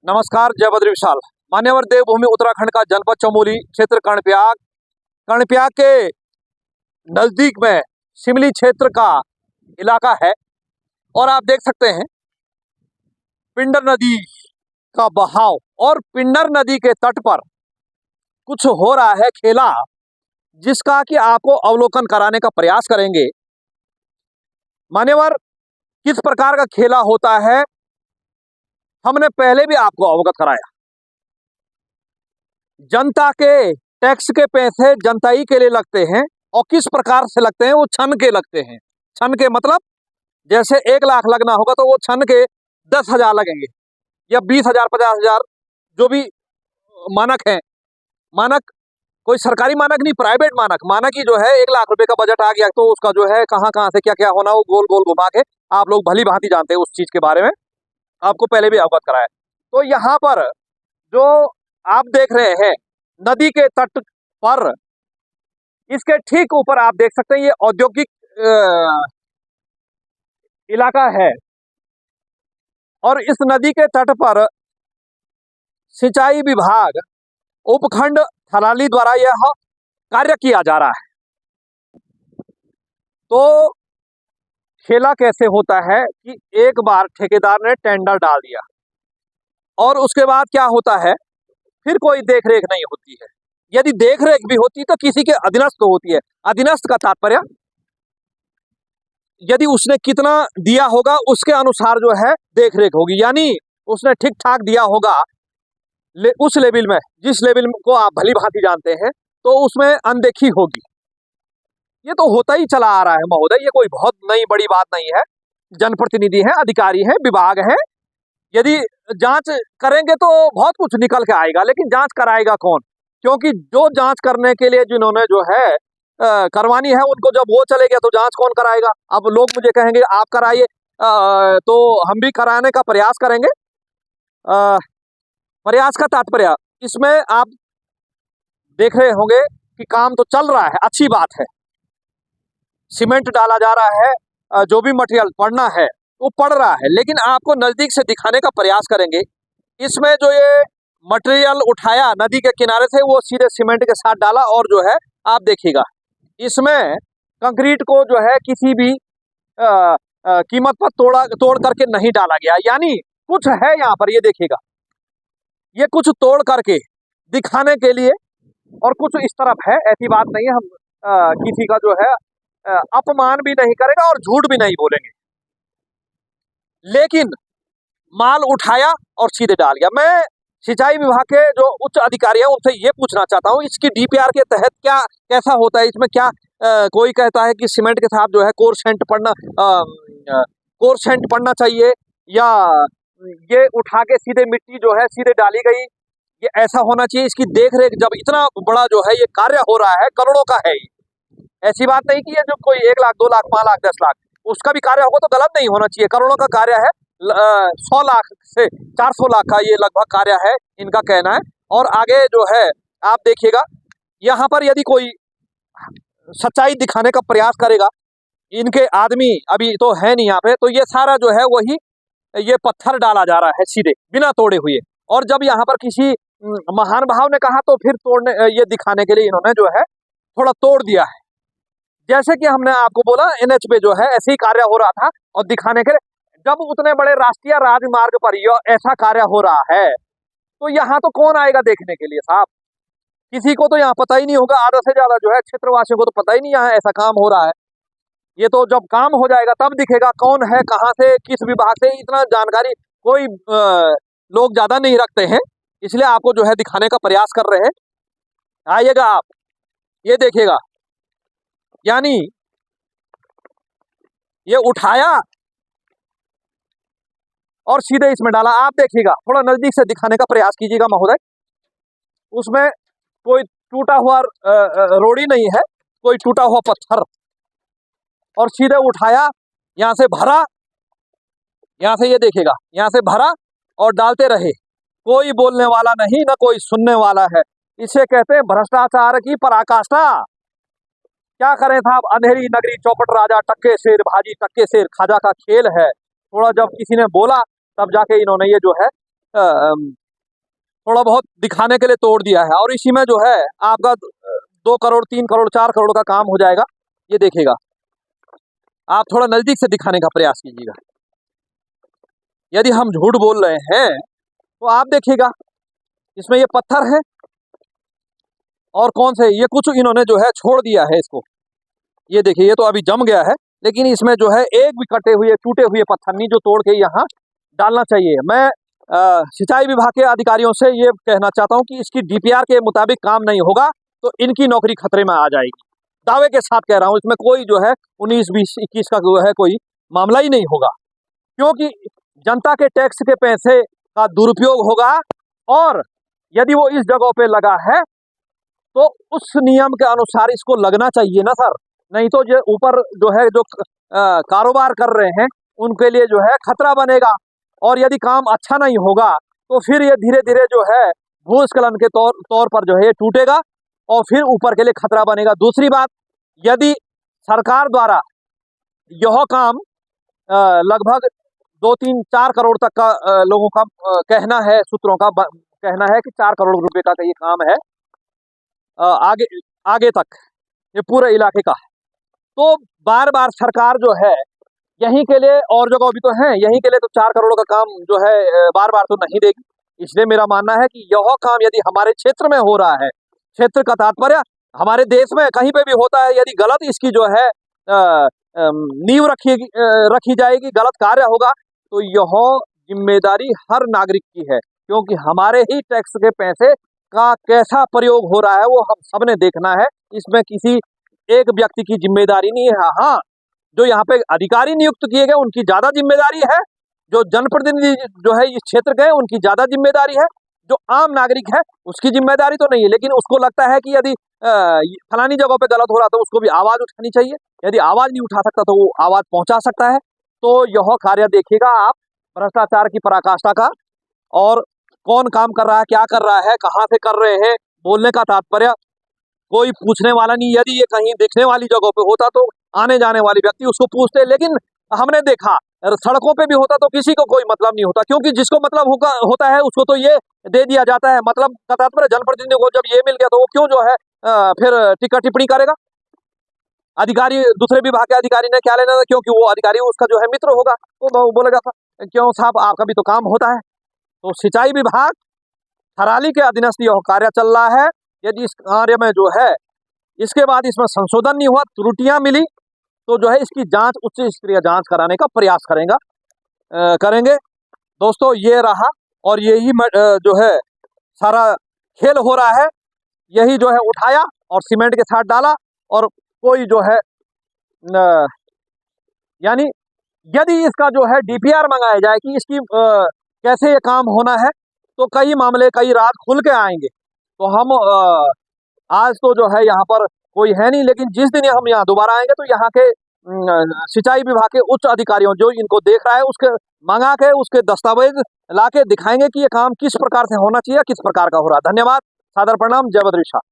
नमस्कार, जय बद्री विशाल। मान्यवर देवभूमि उत्तराखंड का जनपद चमोली क्षेत्र कर्णप्रयाग कर्णप्रयाग के नजदीक में शिमली क्षेत्र का इलाका है। और आप देख सकते हैं पिंडर नदी का बहाव, और पिंडर नदी के तट पर कुछ हो रहा है खेला, जिसका कि आपको अवलोकन कराने का प्रयास करेंगे। मान्यवर, किस प्रकार का खेला होता है हमने पहले भी आपको अवगत कराया। जनता के टैक्स के पैसे जनता ही के लिए लगते हैं, और किस प्रकार से लगते हैं, वो छन के लगते हैं। छन के मतलब जैसे 1 लाख लगना होगा तो वो छन के 10,000 लगेंगे, या 20,000, 50,000, जो भी मानक है। मानक कोई सरकारी मानक नहीं, प्राइवेट मानक। मानक ही जो है 1 लाख रुपए का बजट आ गया तो उसका जो है कहां कहां से क्या क्या होना, वो गोल गोल घुमा के आप लोग भली भांति जानते हैं उस चीज के बारे में, आपको पहले भी अवगत कराया। तो यहाँ पर जो आप देख रहे हैं नदी के तट पर, इसके ठीक ऊपर आप देख सकते हैं ये औद्योगिक इलाका है। और इस नदी के तट पर सिंचाई विभाग उपखंड थराली द्वारा यह कार्य किया जा रहा है। तो खेला कैसे होता है कि एक बार ठेकेदार ने टेंडर डाल दिया, और उसके बाद क्या होता है, फिर कोई देखरेख नहीं होती है। यदि देखरेख भी होती तो किसी के अधीनस्थ होती है। अधीनस्थ का तात्पर्य यदि उसने कितना दिया होगा उसके अनुसार जो है देखरेख होगी, यानी उसने ठीक ठाक दिया होगा उस लेवल में, जिस लेवल को आप भली भांति जानते हैं, तो उसमें अनदेखी होगी। ये तो होता ही चला आ रहा है महोदय, ये कोई बहुत नई बड़ी बात नहीं है। जनप्रतिनिधि हैं, अधिकारी हैं, विभाग है। यदि जांच करेंगे तो बहुत कुछ निकल के आएगा, लेकिन जांच कराएगा कौन? क्योंकि जो जांच करने के लिए जिन्होंने जो है करवानी है, उनको जब वो चले गया तो जांच कौन कराएगा? अब लोग मुझे कहेंगे आप कराइए, तो हम भी कराने का प्रयास करेंगे। प्रयास का तात्पर्य, इसमें आप देख रहे होंगे कि काम तो चल रहा है, अच्छी बात है। सीमेंट डाला जा रहा है, जो भी मटेरियल पड़ना है वो पड़ रहा है, लेकिन आपको नजदीक से दिखाने का प्रयास करेंगे। इसमें जो ये मटेरियल उठाया नदी के किनारे से, वो सीधे सीमेंट के साथ डाला, और जो है आप देखिएगा इसमें कंक्रीट को जो है किसी भी कीमत पर तोड़ करके नहीं डाला गया। यानी कुछ है यहाँ पर, ये देखिएगा, ये कुछ तोड़ करके दिखाने के लिए, और कुछ इस तरफ है। ऐसी बात नहीं है, हम किसी का जो है अपमान भी नहीं करेगा और झूठ भी नहीं बोलेंगे, लेकिन माल उठाया और सीधे डाल गया। मैं सिंचाई विभाग के जो उच्च अधिकारी हैं उनसे ये पूछना चाहता हूँ, इसकी डीपीआर के तहत क्या कैसा होता है, इसमें क्या कोई कहता है कि सीमेंट के साथ जो है कोरसेंट पड़ना चाहिए, या ये उठा के सीधे मिट्टी जो है सीधे डाली गई, ये ऐसा होना चाहिए? इसकी देखरेख, जब इतना बड़ा जो है ये कार्य हो रहा है, करोड़ों का है, ऐसी बात नहीं कि ये जो कोई 1 लाख, 2 लाख, 5 लाख, 10 लाख उसका भी कार्य होगा तो गलत नहीं होना चाहिए। करोड़ों का कार्य है, 100 लाख से 400 लाख का ये लगभग कार्य है, इनका कहना है। और आगे जो है आप देखिएगा, यहाँ पर यदि कोई सच्चाई दिखाने का प्रयास करेगा, इनके आदमी अभी तो है नहीं यहाँ पे, तो ये सारा जो है वही ये पत्थर डाला जा रहा है सीधे बिना तोड़े हुए। और जब यहाँ पर किसी महान भाव ने कहा तो फिर तोड़ने, ये दिखाने के लिए इन्होंने जो है थोड़ा तोड़ दिया है। जैसे कि हमने आपको बोला एनएच पे जो है ऐसे ही कार्य हो रहा था, और दिखाने के लिए, जब उतने बड़े राष्ट्रीय राजमार्ग पर यह ऐसा कार्य हो रहा है तो यहाँ तो कौन आएगा देखने के लिए साहब? किसी को तो यहाँ पता ही नहीं होगा, आधा से ज्यादा जो है क्षेत्रवासियों को तो पता ही नहीं यहाँ ऐसा काम हो रहा है। ये तो जब काम हो जाएगा तब दिखेगा कौन है, कहाँ से, किस विभाग से। इतना जानकारी कोई लोग ज्यादा नहीं रखते हैं, इसलिए आपको जो है दिखाने का प्रयास कर रहे हैं। आइएगा आप, ये देखिएगा, यानी ये उठाया और सीधे इसमें डाला। आप देखिएगा, थोड़ा नजदीक से दिखाने का प्रयास कीजिएगा महोदय। उसमें कोई टूटा हुआ रोड़ी नहीं है, कोई टूटा हुआ पत्थर, और सीधे उठाया, यहां से भरा, यहां से ये देखिएगा, यहां से भरा और डालते रहे। कोई बोलने वाला नहीं, ना कोई सुनने वाला है। इसे कहते हैं भ्रष्टाचार की पराकाष्ठा। क्या करें साहब, अंधेरी नगरी चौपट राजा, टक्के शेर भाजी टक्के शेर खाजा का खेल है। थोड़ा जब किसी ने बोला तब जाके इन्होंने ये जो है थोड़ा बहुत दिखाने के लिए तोड़ दिया है, और इसी में जो है आपका 2 करोड़ 3 करोड़ 4 करोड़ का काम हो जाएगा। ये देखिएगा, आप थोड़ा नजदीक से दिखाने का प्रयास कीजिएगा। यदि हम झूठ बोल रहे हैं तो आप देखिएगा, इसमें ये पत्थर है और कौन से ये कुछ इन्होंने जो है छोड़ दिया है इसको। ये देखिए, ये तो अभी जम गया है, लेकिन इसमें जो है एक भी कटे हुए टूटे हुए पत्थर नहीं, जो तोड़ के यहाँ डालना चाहिए। मैं सिंचाई विभाग के अधिकारियों से ये कहना चाहता हूँ कि इसकी डीपीआर के मुताबिक काम नहीं होगा तो इनकी नौकरी खतरे में आ जाएगी। दावे के साथ कह रहा हूँ, इसमें कोई जो है 19 20 21 का जो है कोई मामला ही नहीं होगा, क्योंकि जनता के टैक्स के पैसे का दुरुपयोग होगा। और यदि वो इस जगह पे लगा है तो उस नियम के अनुसार इसको लगना चाहिए ना सर, नहीं तो ये ऊपर जो है जो कारोबार कर रहे हैं उनके लिए जो है खतरा बनेगा। और यदि काम अच्छा नहीं होगा तो फिर ये धीरे धीरे जो है भूस्खलन के तौर पर जो है टूटेगा और फिर ऊपर के लिए खतरा बनेगा। दूसरी बात, यदि सरकार द्वारा यह काम लगभग 2 3 4 करोड़ तक का लोगों का कहना है, सूत्रों का कहना है कि 4 करोड़ रुपए का ये काम है आगे आगे तक ये पूरे इलाके का, तो बार बार सरकार जो है यहीं के लिए, और जगह भी तो है यहीं के लिए, तो 4 करोड़ का काम जो है बार बार तो नहीं देगी। इसलिए मेरा मानना है कि यह काम यदि हमारे क्षेत्र में हो रहा है, क्षेत्र का तात्पर्य हमारे देश में कहीं पे भी होता है, यदि गलत इसकी जो है नींव रखी जाएगी, गलत कार्य होगा, तो यह जिम्मेदारी हर नागरिक की है, क्योंकि हमारे ही टैक्स के पैसे का कैसा प्रयोग हो रहा है वो हम सबने देखना है। इसमें किसी एक व्यक्ति की जिम्मेदारी नहीं है। हाँ, जो यहाँ पे अधिकारी नियुक्त किए गए उनकी ज्यादा जिम्मेदारी है, जो जनप्रतिनिधि जो है इस क्षेत्र के उनकी ज्यादा जिम्मेदारी है, जो आम नागरिक है उसकी जिम्मेदारी तो नहीं है। लेकिन उसको लगता है कि यदि फलानी जगह पे गलत हो रहा तो उसको भी आवाज उठानी चाहिए, यदि आवाज नहीं उठा सकता तो वो आवाज पहुंचा सकता है। तो यह कार्य देखिएगा आप, भ्रष्टाचार की पराकाष्ठा का, और कौन काम कर रहा है, क्या कर रहा है, कहाँ से कर रहे हैं, बोलने का तात्पर्य कोई पूछने वाला नहीं। यदि ये कहीं दिखने वाली जगह पे होता तो आने जाने वाले व्यक्ति उसको पूछते, लेकिन हमने देखा सड़कों पे भी होता तो किसी को कोई मतलब नहीं होता, क्योंकि जिसको मतलब होता है उसको तो ये दे दिया जाता है। मतलब का तात्पर्य जनप्रतिनिधि को जब ये मिल गया तो वो क्यों जो है फिर टिक्का टिप्पणी करेगा। अधिकारी, दूसरे विभाग के अधिकारी ने क्या लेना था, क्योंकि वो अधिकारी उसका जो है मित्र होगा, वो बोलेगा था क्यों साहब आपका भी तो काम होता है। तो सिंचाई विभाग थराली के अधीनस्थ यह कार्य चल रहा है। यदि इस कार्य में जो है इसके बाद इसमें संशोधन नहीं हुआ, त्रुटियां मिली, तो जो है इसकी जांच उच्च स्तरीय जांच कराने का प्रयास करेंगे। दोस्तों ये रहा, और यही जो है सारा खेल हो रहा है, यही जो है उठाया और सीमेंट के साथ डाला, और कोई जो है यानी यदि इसका जो है डीपीआर मंगाया जाए कि इसकी कैसे ये काम होना है, तो कई मामले कई रात खुल के आएंगे। तो हम आज तो जो है यहाँ पर कोई है नहीं, लेकिन जिस दिन हम यहाँ दोबारा आएंगे तो यहाँ के सिंचाई विभाग के उच्च अधिकारियों जो इनको देख रहा है उसके मंगा के उसके दस्तावेज ला के दिखाएंगे कि ये काम किस प्रकार से होना चाहिए, किस प्रकार का हो रहा है। धन्यवाद, सादर प्रणाम, जय बद्री शाह।